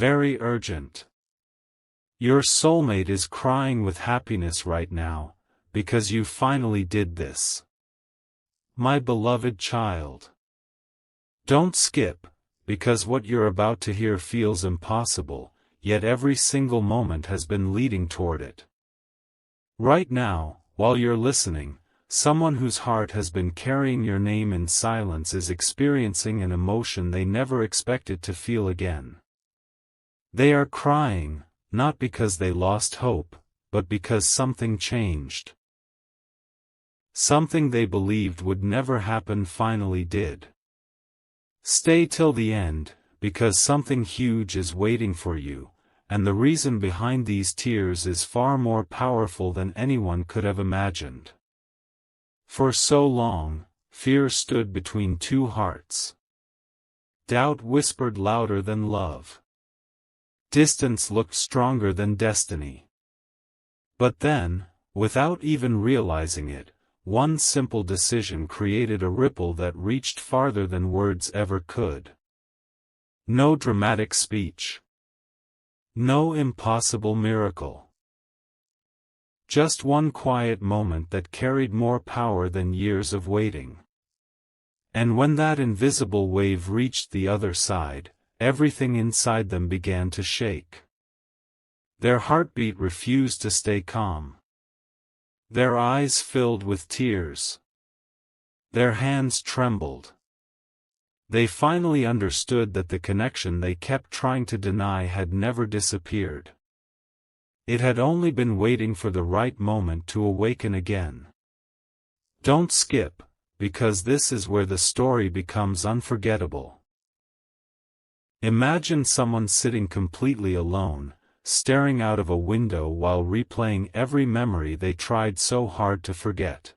very urgent. Your soulmate is crying with happiness right now, because you finally did this. My beloved child. Don't skip, because what you're about to hear feels impossible, yet every single moment has been leading toward it. Right now, while you're listening, someone whose heart has been carrying your name in silence is experiencing an emotion they never expected to feel again. They are crying, not because they lost hope, but because something changed. Something they believed would never happen finally did. Stay till the end, because something huge is waiting for you, and the reason behind these tears is far more powerful than anyone could have imagined. For so long, fear stood between two hearts. Doubt whispered louder than love. Distance looked stronger than destiny. But then, without even realizing it, one simple decision created a ripple that reached farther than words ever could. No dramatic speech. No impossible miracle. Just one quiet moment that carried more power than years of waiting. And when that invisible wave reached the other side, everything inside them began to shake. Their heartbeat refused to stay calm. Their eyes filled with tears. Their hands trembled. They finally understood that the connection they kept trying to deny had never disappeared. It had only been waiting for the right moment to awaken again. Don't skip, because this is where the story becomes unforgettable. Imagine someone sitting completely alone, staring out of a window while replaying every memory they tried so hard to forget.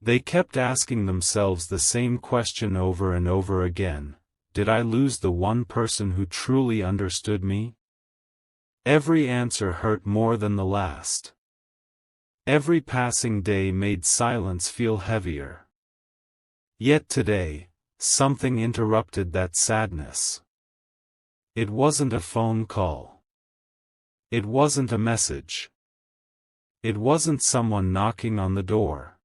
They kept asking themselves the same question over and over again: did I lose the one person who truly understood me? Every answer hurt more than the last. Every passing day made silence feel heavier. Yet today, something interrupted that sadness. It wasn't a phone call. It wasn't a message. It wasn't someone knocking on the door.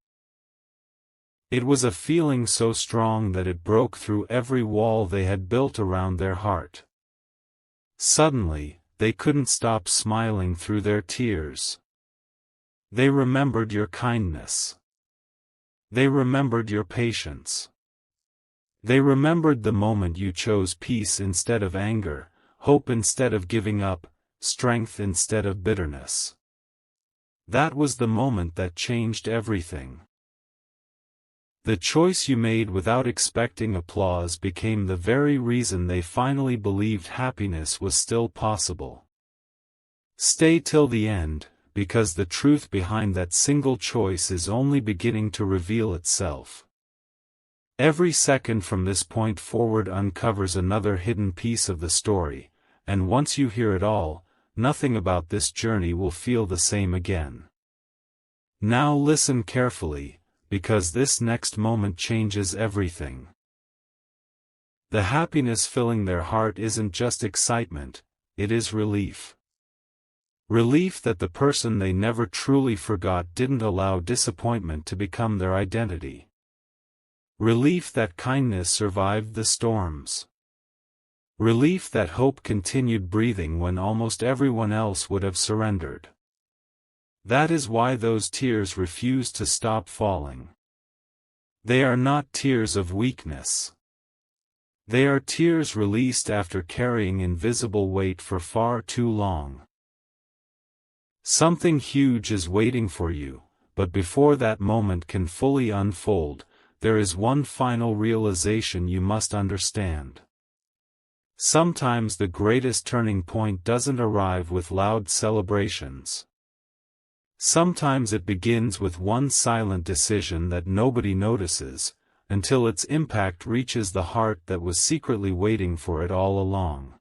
It was a feeling so strong that it broke through every wall they had built around their heart. Suddenly, they couldn't stop smiling through their tears. They remembered your kindness. They remembered your patience. They remembered the moment you chose peace instead of anger, hope instead of giving up, strength instead of bitterness. That was the moment that changed everything. The choice you made without expecting applause became the very reason they finally believed happiness was still possible. Stay till the end, because the truth behind that single choice is only beginning to reveal itself. Every second from this point forward uncovers another hidden piece of the story, and once you hear it all, nothing about this journey will feel the same again. Now listen carefully, because this next moment changes everything. The happiness filling their heart isn't just excitement, it is relief. Relief that the person they never truly forgot didn't allow disappointment to become their identity. Relief that kindness survived the storms. Relief that hope continued breathing when almost everyone else would have surrendered. That is why those tears refuse to stop falling. They are not tears of weakness. They are tears released after carrying invisible weight for far too long. Something huge is waiting for you, but before that moment can fully unfold, there is one final realization you must understand. Sometimes the greatest turning point doesn't arrive with loud celebrations. Sometimes it begins with one silent decision that nobody notices, until its impact reaches the heart that was secretly waiting for it all along.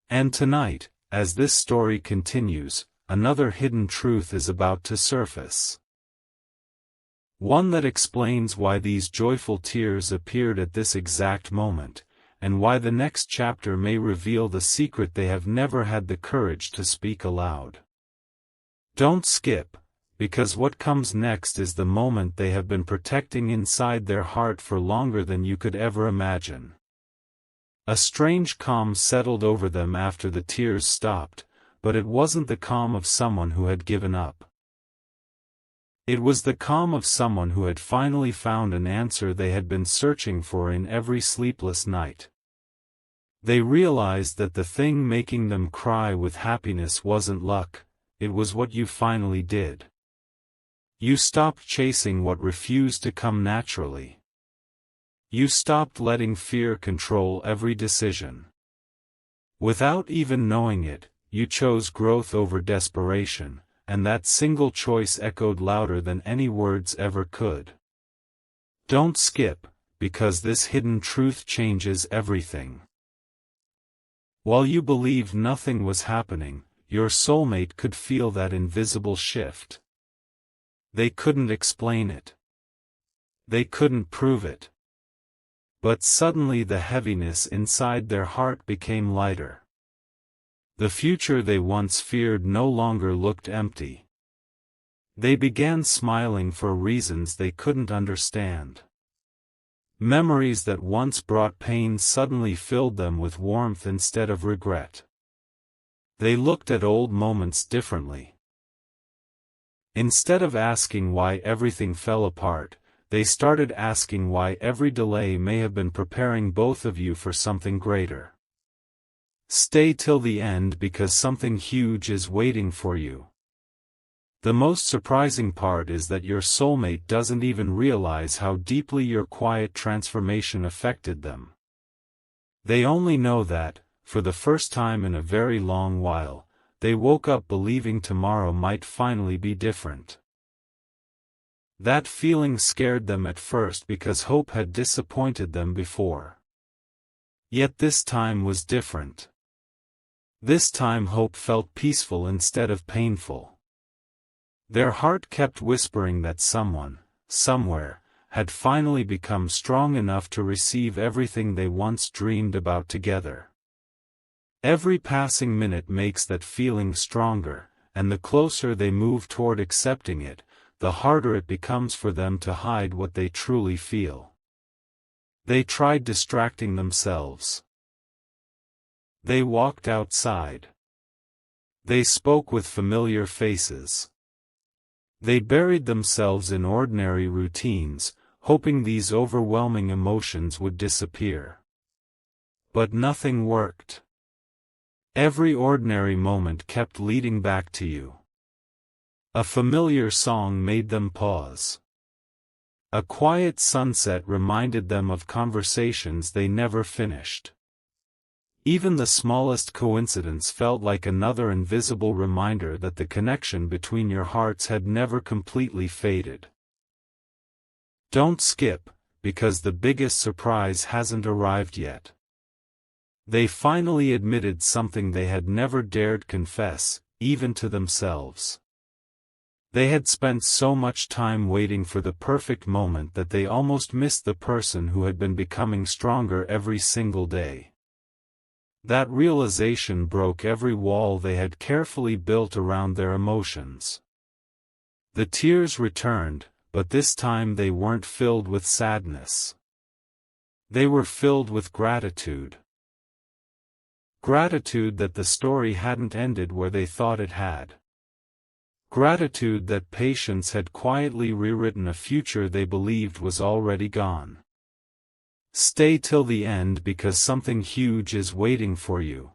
And tonight, as this story continues, another hidden truth is about to surface. One that explains why these joyful tears appeared at this exact moment, and why the next chapter may reveal the secret they have never had the courage to speak aloud. Don't skip, because what comes next is the moment they have been protecting inside their heart for longer than you could ever imagine. A strange calm settled over them after the tears stopped, but it wasn't the calm of someone who had given up. It was the calm of someone who had finally found an answer they had been searching for in every sleepless night. They realized that the thing making them cry with happiness wasn't luck, it was what you finally did. You stopped chasing what refused to come naturally. You stopped letting fear control every decision. Without even knowing it, you chose growth over desperation, and that single choice echoed louder than any words ever could. Don't skip, because this hidden truth changes everything. While you believed nothing was happening, your soulmate could feel that invisible shift. They couldn't explain it. They couldn't prove it. But suddenly the heaviness inside their heart became lighter. The future they once feared no longer looked empty. They began smiling for reasons they couldn't understand. Memories that once brought pain suddenly filled them with warmth instead of regret. They looked at old moments differently. Instead of asking why everything fell apart, they started asking why every delay may have been preparing both of you for something greater. Stay till the end because something huge is waiting for you. The most surprising part is that your soulmate doesn't even realize how deeply your quiet transformation affected them. They only know that, for the first time in a very long while, they woke up believing tomorrow might finally be different. That feeling scared them at first because hope had disappointed them before. Yet this time was different. This time hope felt peaceful instead of painful. Their heart kept whispering that someone, somewhere, had finally become strong enough to receive everything they once dreamed about together. Every passing minute makes that feeling stronger, and the closer they move toward accepting it, the harder it becomes for them to hide what they truly feel. They tried distracting themselves. They walked outside. They spoke with familiar faces. They buried themselves in ordinary routines, hoping these overwhelming emotions would disappear. But nothing worked. Every ordinary moment kept leading back to you. A familiar song made them pause. A quiet sunset reminded them of conversations they never finished. Even the smallest coincidence felt like another invisible reminder that the connection between your hearts had never completely faded. Don't skip, because the biggest surprise hasn't arrived yet. They finally admitted something they had never dared confess, even to themselves. They had spent so much time waiting for the perfect moment that they almost missed the person who had been becoming stronger every single day. That realization broke every wall they had carefully built around their emotions. The tears returned, but this time they weren't filled with sadness. They were filled with gratitude. Gratitude that the story hadn't ended where they thought it had. Gratitude that patience had quietly rewritten a future they believed was already gone. Stay till the end because something huge is waiting for you.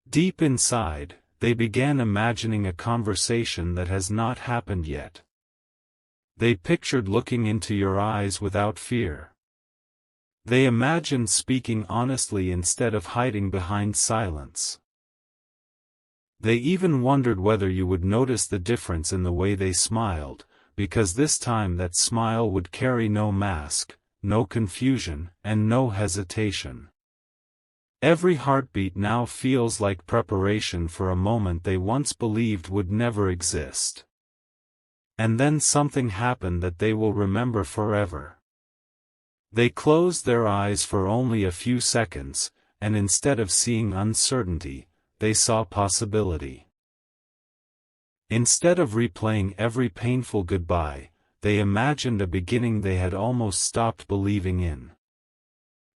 Deep inside, they began imagining a conversation that has not happened yet. They pictured looking into your eyes without fear. They imagined speaking honestly instead of hiding behind silence. They even wondered whether you would notice the difference in the way they smiled, because this time that smile would carry no mask, no confusion, and no hesitation. Every heartbeat now feels like preparation for a moment they once believed would never exist. And then something happened that they will remember forever. They closed their eyes for only a few seconds, and instead of seeing uncertainty, they saw possibility. Instead of replaying every painful goodbye, they imagined a beginning they had almost stopped believing in.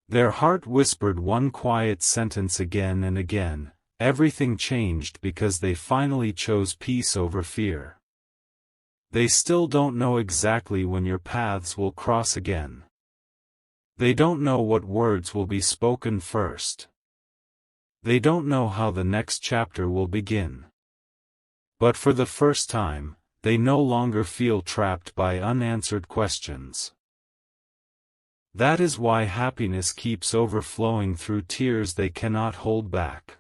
Their heart whispered one quiet sentence again and again: everything changed because they finally chose peace over fear. They still don't know exactly when your paths will cross again. They don't know what words will be spoken first. They don't know how the next chapter will begin. But for the first time, they no longer feel trapped by unanswered questions. That is why happiness keeps overflowing through tears they cannot hold back.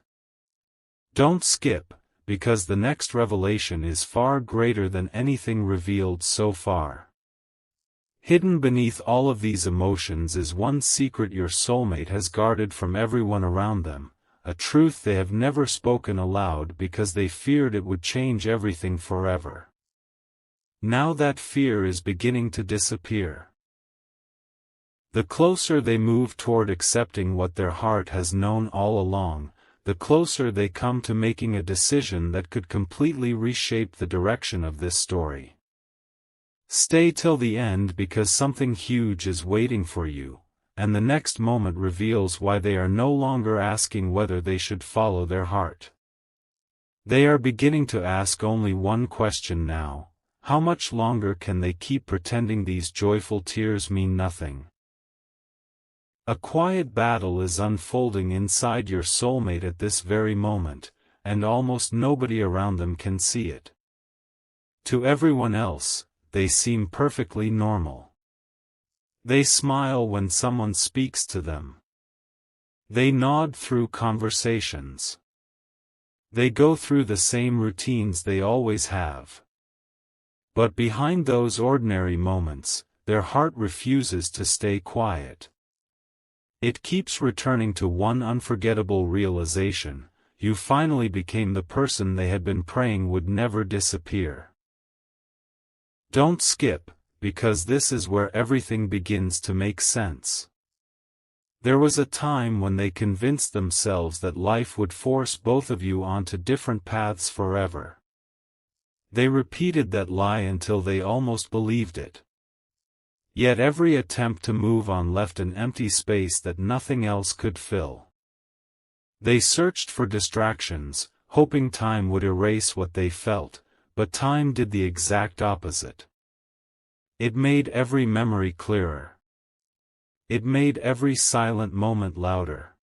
Don't skip, because the next revelation is far greater than anything revealed so far. Hidden beneath all of these emotions is one secret your soulmate has guarded from everyone around them, a truth they have never spoken aloud because they feared it would change everything forever. Now that fear is beginning to disappear. The closer they move toward accepting what their heart has known all along, the closer they come to making a decision that could completely reshape the direction of this story. Stay till the end because something huge is waiting for you, and the next moment reveals why they are no longer asking whether they should follow their heart. They are beginning to ask only one question now: how much longer can they keep pretending these joyful tears mean nothing? A quiet battle is unfolding inside your soulmate at this very moment, and almost nobody around them can see it. To everyone else, they seem perfectly normal. They smile when someone speaks to them. They nod through conversations. They go through the same routines they always have. But behind those ordinary moments, their heart refuses to stay quiet. It keeps returning to one unforgettable realization: you finally became the person they had been praying would never disappear. Don't skip, because this is where everything begins to make sense. There was a time when they convinced themselves that life would force both of you onto different paths forever. They repeated that lie until they almost believed it. Yet every attempt to move on left an empty space that nothing else could fill. They searched for distractions, hoping time would erase what they felt, but time did the exact opposite. It made every memory clearer. It made every silent moment louder.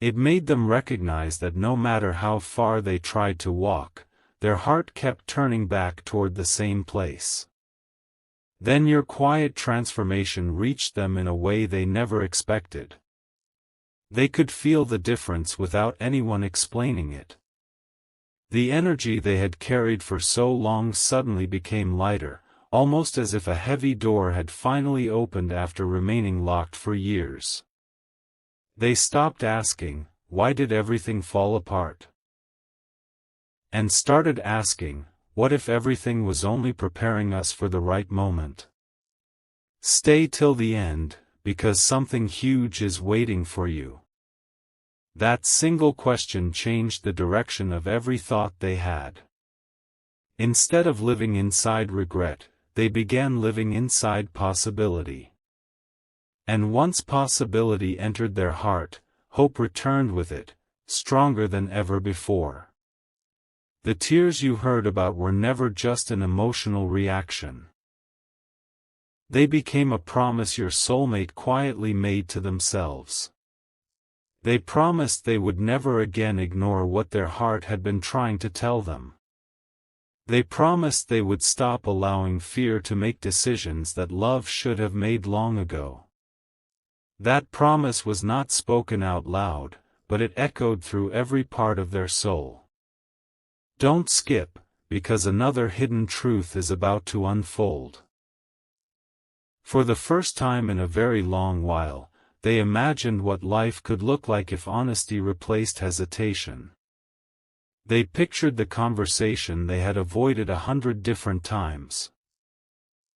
It made them recognize that no matter how far they tried to walk, their heart kept turning back toward the same place. Then your quiet transformation reached them in a way they never expected. They could feel the difference without anyone explaining it. The energy they had carried for so long suddenly became lighter, almost as if a heavy door had finally opened after remaining locked for years. They stopped asking, "Why did everything fall apart?" and started asking, "What if everything was only preparing us for the right moment?" Stay till the end, because something huge is waiting for you. That single question changed the direction of every thought they had. Instead of living inside regret, they began living inside possibility. And once possibility entered their heart, hope returned with it, stronger than ever before. The tears you heard about were never just an emotional reaction. They became a promise your soulmate quietly made to themselves. They promised they would never again ignore what their heart had been trying to tell them. They promised they would stop allowing fear to make decisions that love should have made long ago. That promise was not spoken out loud, but it echoed through every part of their soul. Don't skip, because another hidden truth is about to unfold. For the first time in a very long while, they imagined what life could look like if honesty replaced hesitation. They pictured the conversation they had avoided 100 different times.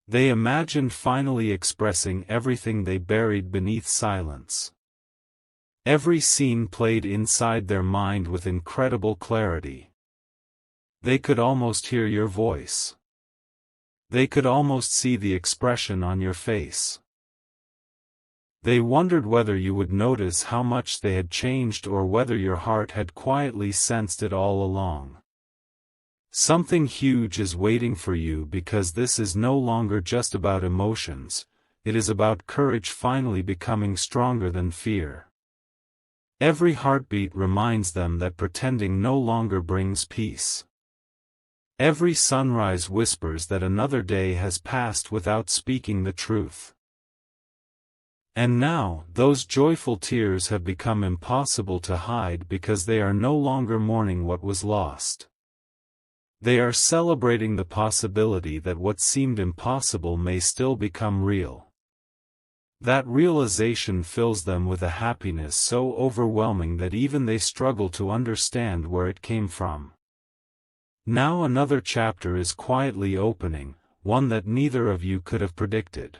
They imagined finally expressing everything they buried beneath silence. Every scene played inside their mind with incredible clarity. They could almost hear your voice. They could almost see the expression on your face. They wondered whether you would notice how much they had changed or whether your heart had quietly sensed it all along. Something huge is waiting for you because this is no longer just about emotions, it is about courage finally becoming stronger than fear. Every heartbeat reminds them that pretending no longer brings peace. Every sunrise whispers that another day has passed without speaking the truth. And now, those joyful tears have become impossible to hide because they are no longer mourning what was lost. They are celebrating the possibility that what seemed impossible may still become real. That realization fills them with a happiness so overwhelming that even they struggle to understand where it came from. Now another chapter is quietly opening, one that neither of you could have predicted.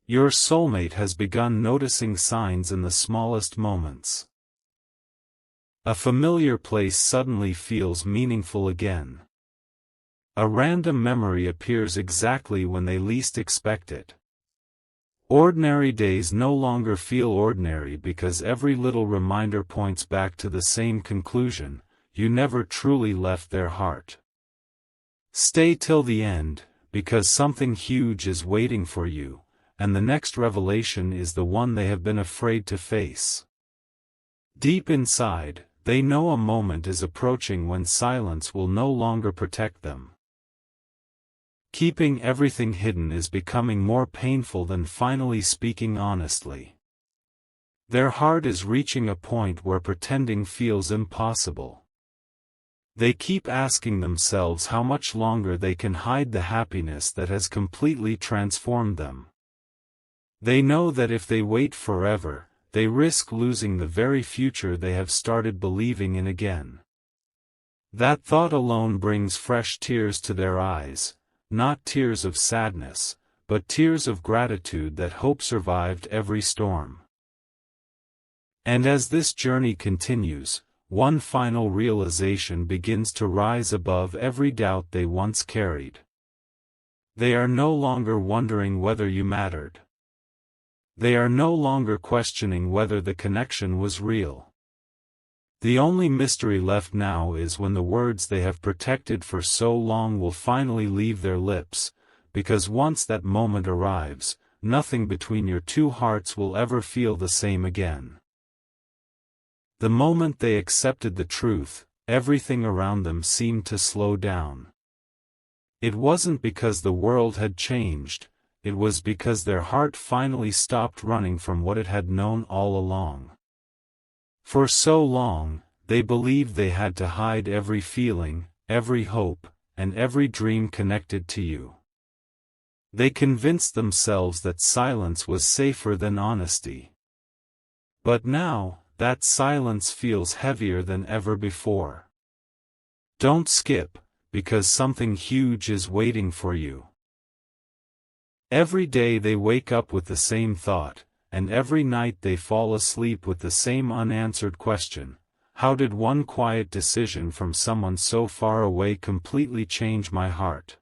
Your soulmate has begun noticing signs in the smallest moments. A familiar place suddenly feels meaningful again. A random memory appears exactly when they least expect it. Ordinary days no longer feel ordinary because every little reminder points back to the same conclusion: you never truly left their heart. Stay till the end, because something huge is waiting for you, and the next revelation is the one they have been afraid to face. Deep inside, they know a moment is approaching when silence will no longer protect them. Keeping everything hidden is becoming more painful than finally speaking honestly. Their heart is reaching a point where pretending feels impossible. They keep asking themselves how much longer they can hide the happiness that has completely transformed them. They know that if they wait forever, they risk losing the very future they have started believing in again. That thought alone brings fresh tears to their eyes, not tears of sadness, but tears of gratitude that hope survived every storm. And as this journey continues, one final realization begins to rise above every doubt they once carried. They are no longer wondering whether you mattered. They are no longer questioning whether the connection was real. The only mystery left now is when the words they have protected for so long will finally leave their lips, because once that moment arrives, nothing between your two hearts will ever feel the same again. The moment they accepted the truth, everything around them seemed to slow down. It wasn't because the world had changed, it was because their heart finally stopped running from what it had known all along. For so long, they believed they had to hide every feeling, every hope, and every dream connected to you. They convinced themselves that silence was safer than honesty. But now, that silence feels heavier than ever before. Don't skip, because something huge is waiting for you. Every day they wake up with the same thought, and every night they fall asleep with the same unanswered question: how did one quiet decision from someone so far away completely change my heart?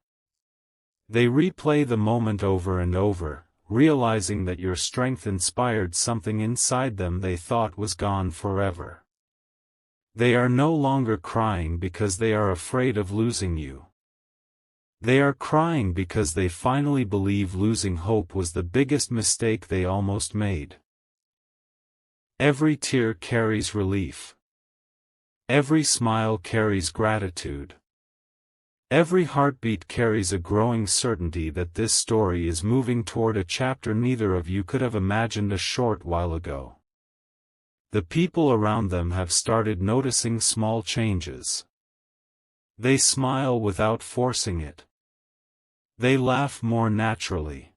They replay the moment over and over, realizing that your strength inspired something inside them they thought was gone forever. They are no longer crying because they are afraid of losing you. They are crying because they finally believe losing hope was the biggest mistake they almost made. Every tear carries relief. Every smile carries gratitude. Every heartbeat carries a growing certainty that this story is moving toward a chapter neither of you could have imagined a short while ago. The people around them have started noticing small changes. They smile without forcing it. They laugh more naturally.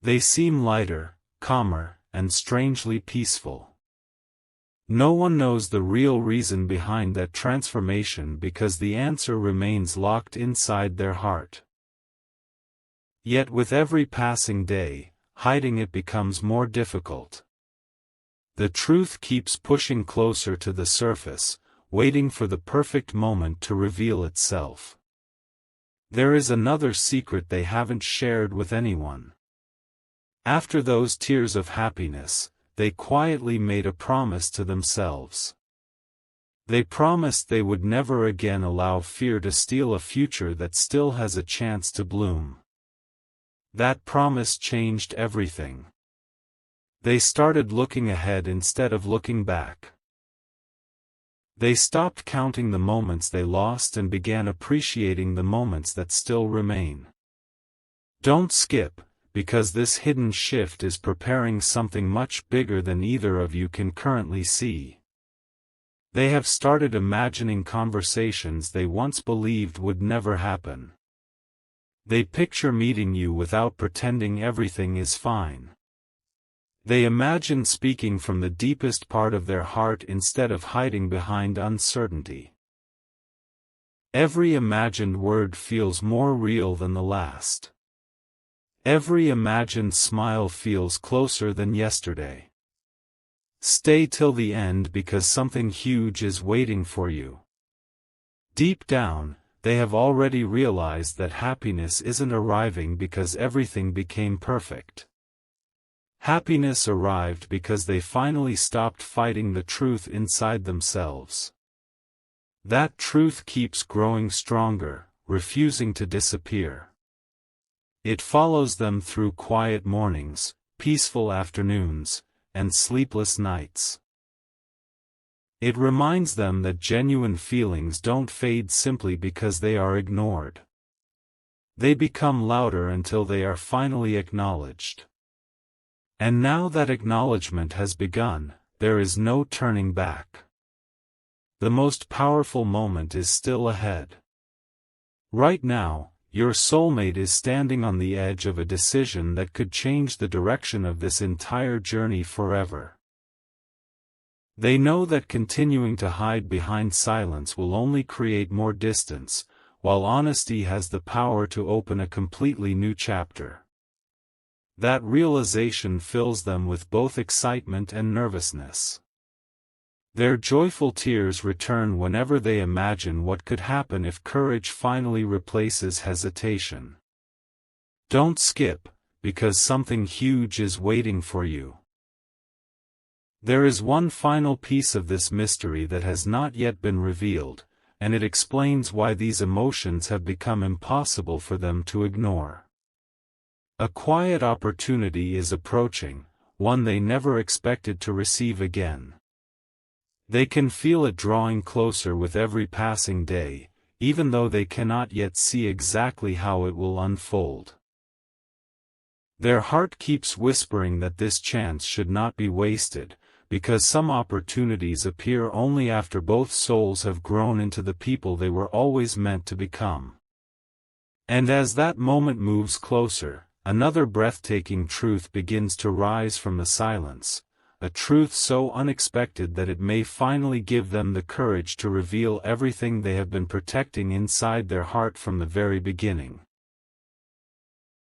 They seem lighter, calmer, and strangely peaceful. No one knows the real reason behind that transformation because the answer remains locked inside their heart. Yet with every passing day, hiding it becomes more difficult. The truth keeps pushing closer to the surface, waiting for the perfect moment to reveal itself. There is another secret they haven't shared with anyone. After those tears of happiness, they quietly made a promise to themselves. They promised they would never again allow fear to steal a future that still has a chance to bloom. That promise changed everything. They started looking ahead instead of looking back. They stopped counting the moments they lost and began appreciating the moments that still remain. Don't skip, because this hidden shift is preparing something much bigger than either of you can currently see. They have started imagining conversations they once believed would never happen. They picture meeting you without pretending everything is fine. They imagine speaking from the deepest part of their heart instead of hiding behind uncertainty. Every imagined word feels more real than the last. Every imagined smile feels closer than yesterday. Stay till the end because something huge is waiting for you. Deep down, they have already realized that happiness isn't arriving because everything became perfect. Happiness arrived because they finally stopped fighting the truth inside themselves. That truth keeps growing stronger, refusing to disappear. It follows them through quiet mornings, peaceful afternoons, and sleepless nights. It reminds them that genuine feelings don't fade simply because they are ignored. They become louder until they are finally acknowledged. And now that acknowledgement has begun, there is no turning back. The most powerful moment is still ahead. Right now, your soulmate is standing on the edge of a decision that could change the direction of this entire journey forever. They know that continuing to hide behind silence will only create more distance, while honesty has the power to open a completely new chapter. That realization fills them with both excitement and nervousness. Their joyful tears return whenever they imagine what could happen if courage finally replaces hesitation. Don't skip, because something huge is waiting for you. There is one final piece of this mystery that has not yet been revealed, and it explains why these emotions have become impossible for them to ignore. A quiet opportunity is approaching, one they never expected to receive again. They can feel it drawing closer with every passing day, even though they cannot yet see exactly how it will unfold. Their heart keeps whispering that this chance should not be wasted, because some opportunities appear only after both souls have grown into the people they were always meant to become. And as that moment moves closer, another breathtaking truth begins to rise from the silence, a truth so unexpected that it may finally give them the courage to reveal everything they have been protecting inside their heart from the very beginning.